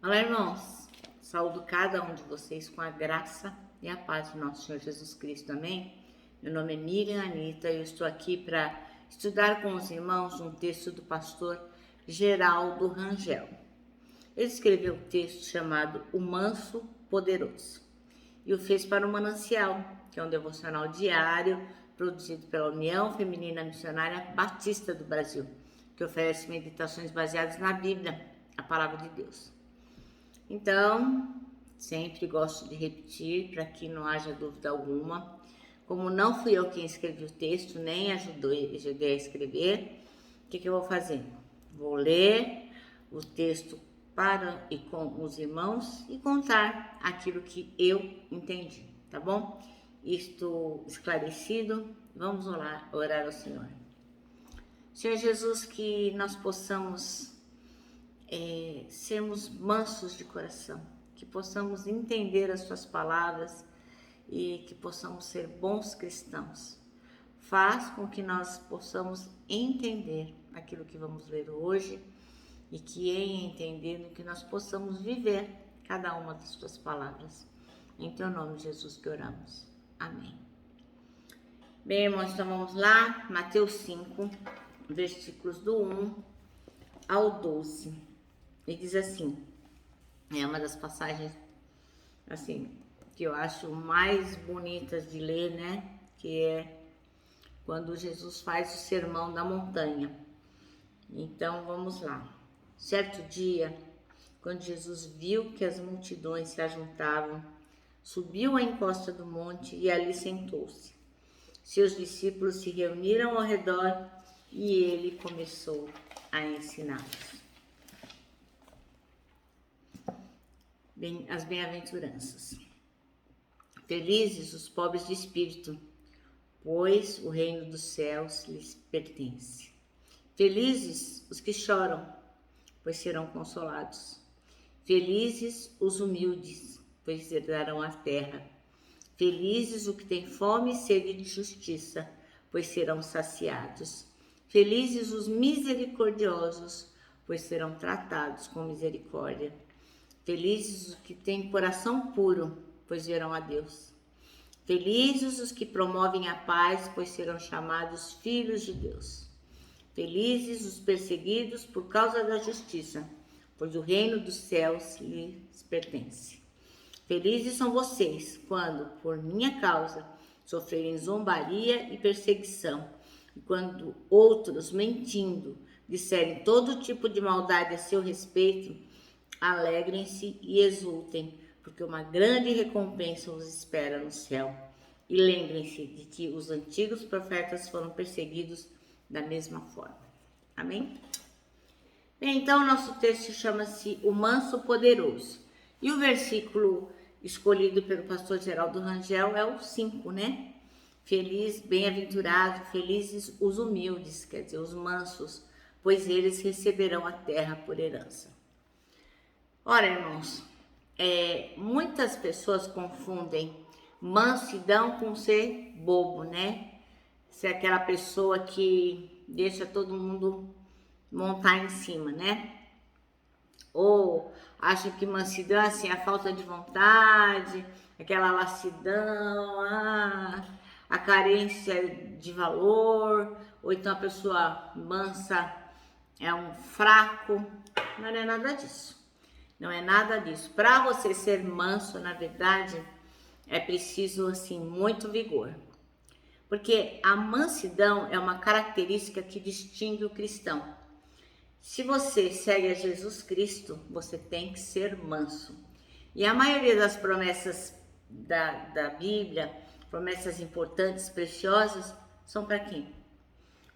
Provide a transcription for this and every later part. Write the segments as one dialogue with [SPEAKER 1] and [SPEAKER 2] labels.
[SPEAKER 1] Olá, irmãos. Saúdo cada um de vocês com a graça e a paz do nosso Senhor Jesus Cristo. Amém? Meu nome é Miriam Anita e eu estou aqui para estudar com os irmãos um texto do pastor Geraldo Rangel. Ele escreveu um texto chamado O Manso Poderoso e o fez para o Manancial, que é um devocional diário produzido pela União Feminina Missionária Batista do Brasil, que oferece meditações baseadas na Bíblia, a Palavra de Deus. Então, sempre gosto de repetir para que não haja dúvida alguma. Como não fui eu quem escrevi o texto, nem ajudei a escrever, o que eu vou fazer? Vou ler o texto para e com os irmãos e contar aquilo que eu entendi, tá bom? Isto esclarecido, vamos orar ao Senhor. Senhor Jesus, que nós possamos sermos mansos de coração, que possamos entender as suas palavras e que possamos ser bons cristãos. Faz com que nós possamos entender aquilo que vamos ler hoje e que em entendendo que nós possamos viver cada uma das suas palavras. Em teu nome, Jesus, que oramos. Amém. Bem, irmãos, então vamos lá, Mateus 5, versículos do 1 ao 12. E diz assim, é uma das passagens assim que eu acho mais bonitas de ler, né? Que é quando Jesus faz o sermão da montanha. Então vamos lá. Certo dia, quando Jesus viu que as multidões se ajuntavam, subiu à encosta do monte e ali sentou-se. Seus discípulos se reuniram ao redor e ele começou a ensiná-los. As bem-aventuranças. Felizes os pobres de espírito, pois o reino dos céus lhes pertence. Felizes os que choram, pois serão consolados. Felizes os humildes, pois herdarão a terra. Felizes os que têm fome e sede de justiça, pois serão saciados. Felizes os misericordiosos, pois serão tratados com misericórdia. Felizes os que têm coração puro, pois verão a Deus. Felizes os que promovem a paz, pois serão chamados filhos de Deus. Felizes os perseguidos por causa da justiça, pois o reino dos céus lhes pertence. Felizes são vocês, quando, por minha causa, sofrerem zombaria e perseguição, e quando outros, mentindo, disserem todo tipo de maldade a seu respeito. Alegrem-se e exultem, porque uma grande recompensa os espera no céu. E lembrem-se de que os antigos profetas foram perseguidos da mesma forma. Amém? Bem, então, nosso texto chama-se O Manso Poderoso. E o versículo escolhido pelo pastor Geraldo Rangel é o 5, né? Feliz, bem-aventurado, felizes os humildes, quer dizer, os mansos, pois eles receberão a terra por herança. Ora, irmãos, muitas pessoas confundem mansidão com ser bobo, né? Ser aquela pessoa que deixa todo mundo montar em cima, né? Ou acha que mansidão é assim, a falta de vontade, aquela lassidão, a carência de valor, ou então a pessoa mansa é um fraco. Não é nada disso. Não é nada disso. Para você ser manso, na verdade, é preciso, assim, muito vigor. Porque a mansidão é uma característica que distingue o cristão. Se você segue a Jesus Cristo, você tem que ser manso. E a maioria das promessas da Bíblia, promessas importantes, preciosas, são para quem?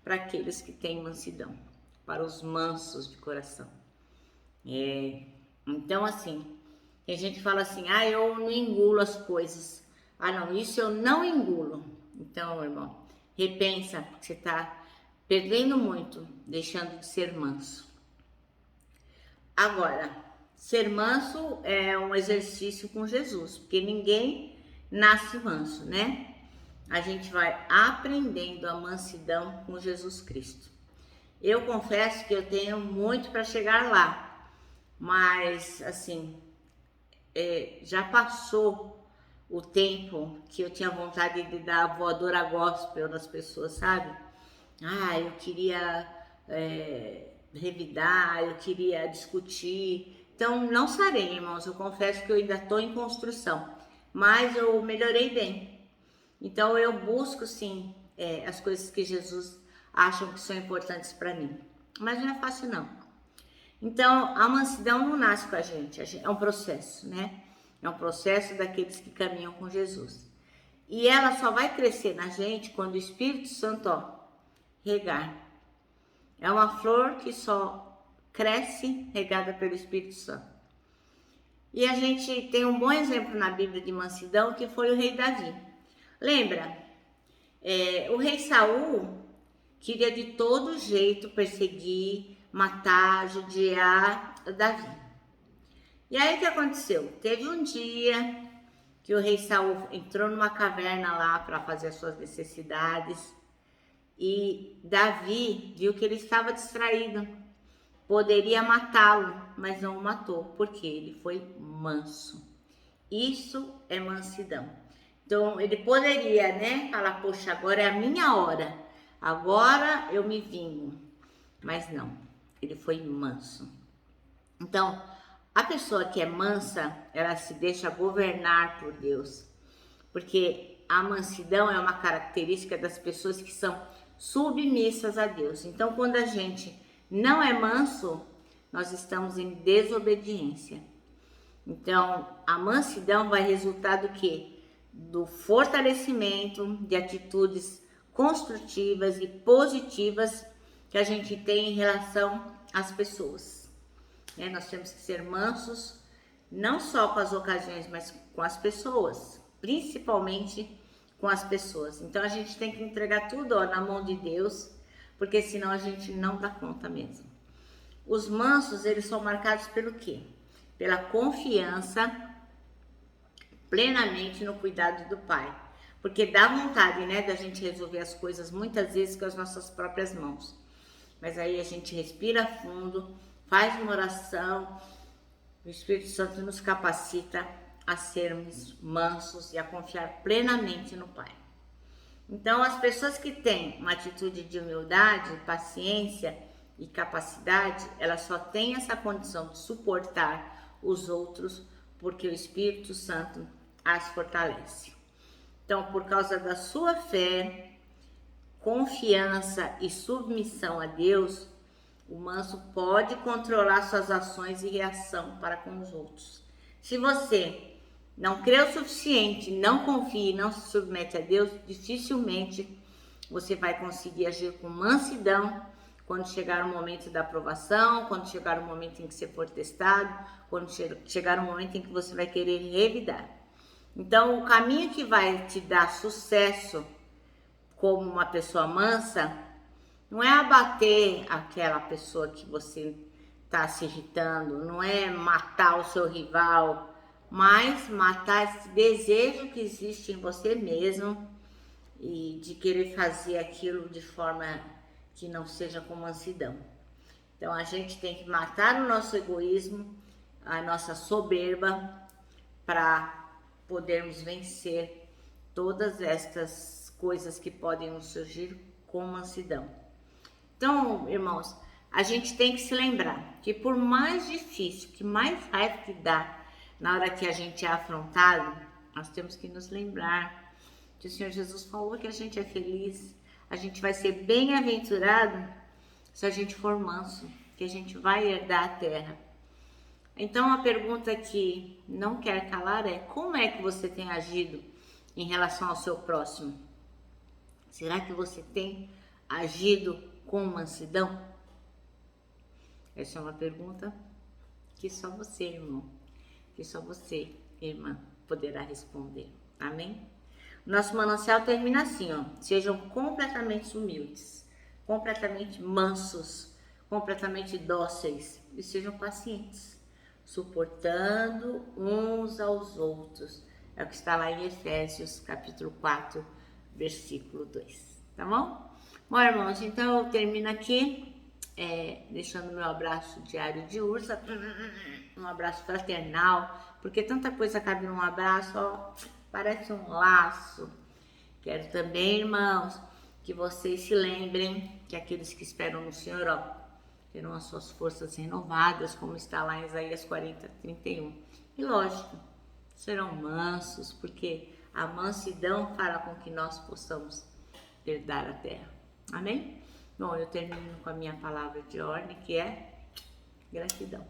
[SPEAKER 1] Para aqueles que têm mansidão, para os mansos de coração. Então, assim, tem gente que fala assim, eu não engulo as coisas. Não, isso eu não engulo. Então, irmão, repensa, porque você está perdendo muito, deixando de ser manso. Agora, ser manso é um exercício com Jesus, porque ninguém nasce manso, né? A gente vai aprendendo a mansidão com Jesus Cristo. Eu confesso que eu tenho muito para chegar lá, mas assim, já passou o tempo que eu tinha vontade de dar a voadora gospel nas pessoas, sabe? Eu queria revidar, eu queria discutir. Então, não sarei, irmãos, eu confesso que eu ainda estou em construção, mas eu melhorei bem. Então, eu busco, sim, as coisas que Jesus acha que são importantes para mim. Mas não é fácil, não. Então, a mansidão não nasce com a gente, é um processo, né? É um processo daqueles que caminham com Jesus. E ela só vai crescer na gente quando o Espírito Santo, regar. É uma flor que só cresce regada pelo Espírito Santo. E a gente tem um bom exemplo na Bíblia de mansidão, que foi o rei Davi. Lembra? O rei Saul queria de todo jeito perseguir, matar, judiar Davi. E aí o que aconteceu? Teve um dia que o rei Saul entrou numa caverna lá para fazer as suas necessidades e Davi viu que ele estava distraído. Poderia matá-lo, mas não o matou, porque ele foi manso. Isso é mansidão. Então ele poderia, falar, poxa, agora é a minha hora, agora eu me vingo. Mas não, ele foi manso. Então, a pessoa que é mansa, ela se deixa governar por Deus. Porque a mansidão é uma característica das pessoas que são submissas a Deus. Então, quando a gente não é manso, nós estamos em desobediência. Então, a mansidão vai resultar do quê? Do fortalecimento de atitudes construtivas e positivas que a gente tem em relação às pessoas. Nós temos que ser mansos, não só com as ocasiões, mas com as pessoas, principalmente com as pessoas. Então, a gente tem que entregar tudo na mão de Deus, porque senão a gente não dá conta mesmo. Os mansos, eles são marcados pelo quê? Pela confiança plenamente no cuidado do Pai. Porque dá vontade, da gente resolver as coisas muitas vezes com as nossas próprias mãos. Mas aí a gente respira fundo, faz uma oração, o Espírito Santo nos capacita a sermos mansos e a confiar plenamente no Pai. Então, as pessoas que têm uma atitude de humildade, paciência e capacidade, elas só têm essa condição de suportar os outros porque o Espírito Santo as fortalece. Então, por causa da sua fé, confiança e submissão a Deus, o manso pode controlar suas ações e reação para com os outros. Se você não crê o suficiente, não confia e não se submete a Deus, dificilmente você vai conseguir agir com mansidão quando chegar o momento da aprovação, quando chegar o momento em que você for testado, quando chegar o momento em que você vai querer revidar. Então, o caminho que vai te dar sucesso como uma pessoa mansa não é abater aquela pessoa que você está se irritando, não é matar o seu rival, mas matar esse desejo que existe em você mesmo e de querer fazer aquilo de forma que não seja com mansidão. Então, a gente tem que matar o nosso egoísmo, a nossa soberba, para podermos vencer todas estas coisas que podem nos surgir com mansidão. Então, irmãos, a gente tem que se lembrar que por mais difícil, que mais raiva que dá na hora que a gente é afrontado, nós temos que nos lembrar que o Senhor Jesus falou que a gente é feliz, a gente vai ser bem-aventurado se a gente for manso, que a gente vai herdar a terra. Então, a pergunta que não quer calar é: como é que você tem agido em relação ao seu próximo? Será que você tem agido com mansidão? Essa é uma pergunta que só você, irmão, que só você, irmã, poderá responder. Amém? Nosso manancial termina assim, sejam completamente humildes, completamente mansos, completamente dóceis e sejam pacientes, suportando uns aos outros. É o que está lá em Efésios, capítulo 4, versículo 2. Tá bom? Bom, irmãos, então eu termino aqui. deixando meu abraço diário de ursa, um abraço fraternal, porque tanta coisa cabe num abraço, ó, parece um laço. Quero também, irmãos, que vocês se lembrem que aqueles que esperam no Senhor, ó, terão as suas forças renovadas, como está lá em Isaías 40:31. E lógico, serão mansos, porque a mansidão fará com que nós possamos herdar a terra. Amém? Bom, eu termino com a minha palavra de ordem, que é gratidão.